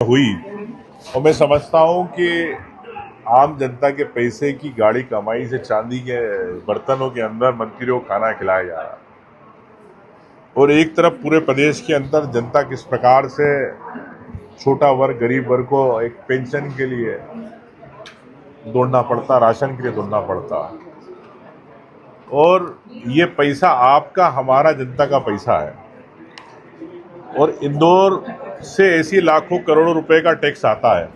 हुई और मैं समझता हूं कि आम जनता के पैसे की गाड़ी कमाई से चांदी के बर्तनों के अंदर मंत्रियों को खाना खिलाया जा रहा है और एक तरफ पूरे प्रदेश के अंदर जनता किस प्रकार से छोटा वर्ग गरीब वर्ग को एक पेंशन के लिए दौड़ना पड़ता, राशन के लिए दौड़ना पड़ता और ये पैसा आपका हमारा जनता का पैसा है और इंदौर से ऐसी लाखों करोड़ों रुपए का टैक्स आता है।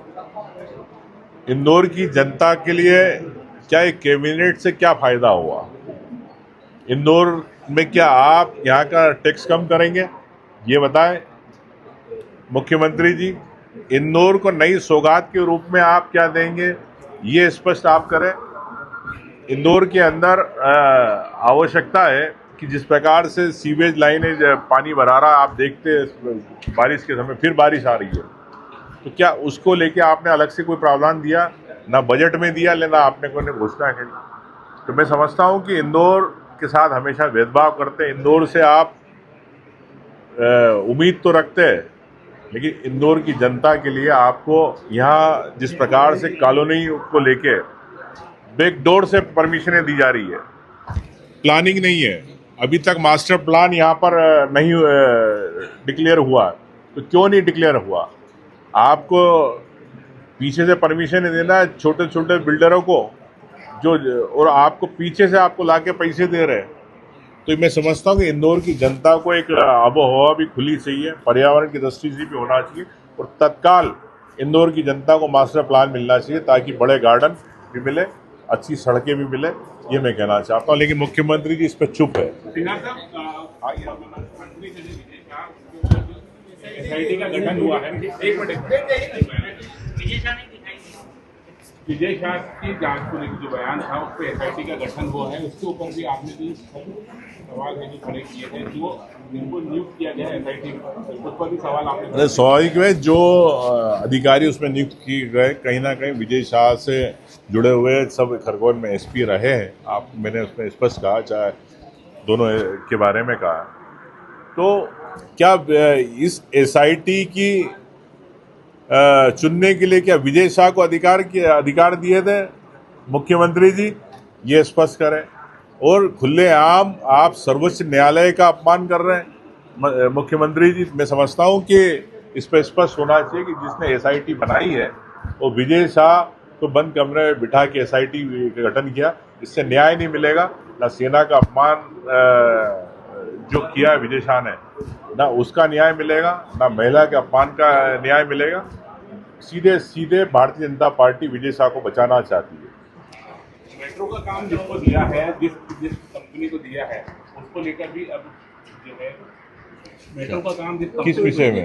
इंदौर की जनता के लिए क्या एक कैबिनेट से क्या फायदा हुआ? इंदौर में क्या आप यहाँ का टैक्स कम करेंगे? ये बताएं मुख्यमंत्री जी। इंदौर को नई सौगात के रूप में आप क्या देंगे, ये स्पष्ट आप करें। इंदौर के अंदर आवश्यकता है कि जिस प्रकार से सीवेज लाइनें पानी भरा रहा, आप देखते बारिश के समय फिर बारिश आ रही है, तो क्या उसको लेके आपने अलग से कोई प्रावधान दिया? ना बजट में दिया, लेना आपने कोई घोषणा करी। तो मैं समझता हूं कि इंदौर के साथ हमेशा भेदभाव करते हैं। इंदौर से आप उम्मीद तो रखते हैं, लेकिन इंदौर की जनता के लिए आपको यहाँ जिस प्रकार से कॉलोनी को लेके बैकडोर से परमिशनें दी जा रही है, प्लानिंग नहीं है, अभी तक मास्टर प्लान यहाँ पर नहीं डिक्लेयर हुआ। तो क्यों नहीं डिक्लेयर हुआ? आपको पीछे से परमिशन देना है छोटे छोटे बिल्डरों को जो, और आपको पीछे से आपको लाके पैसे दे रहे हैं। तो मैं समझता हूँ कि इंदौर की जनता को एक आबो हवा भी खुली चाहिए, पर्यावरण की दृष्टि से भी होना चाहिए और तत्काल इंदौर की जनता को मास्टर प्लान मिलना चाहिए ताकि बड़े गार्डन भी मिले, अच्छी सड़कें भी मिले। ये मैं कहना चाहता हूँ, लेकिन मुख्यमंत्री जी इस पर चुप है। एसआईटी का गठन हुआ है, विजय शाह की जांच को लेकर जो बयान था उस पर एसआईटी का गठन हुआ है, उसके ऊपर भी आपने भी सवाल है जो खड़े किए थे, जो जिनको नियुक्त किया गया एसआईटी उस पर भी सवाल आपने। स्वाभाविक है, जो अधिकारी उसमें नियुक्त किए गए कहीं ना कहीं विजय शाह से जुड़े हुए सब खरगोन में एसपी रहे हैं। आप मैंने उसमें स्पष्ट कहा, चाहे दोनों के बारे में कहा। तो क्या इस एसआईटी की चुनने के लिए क्या विजय शाह को अधिकार दिए थे मुख्यमंत्री जी? ये स्पष्ट करें। और खुलेआम आप सर्वोच्च न्यायालय का अपमान कर रहे हैं मुख्यमंत्री जी। मैं समझता हूं कि इस पर स्पष्ट होना चाहिए कि जिसने एसआईटी बनाई है वो विजय शाह को बंद कमरे में बिठा के एसआईटी का गठन किया। इससे न्याय नहीं मिलेगा। ना सेना का अपमान जो किया है विजय शाह ने, ना उसका न्याय मिलेगा, ना महिला के अपमान का न्याय मिलेगा। सीधे सीधे भारतीय जनता पार्टी विजय शाह को बचाना चाहती है। मेट्रो का काम जिसको दिया है, जिस कंपनी को दिया है, उसको लेकर भी अब जो है मेट्रो का काम किस विषय में?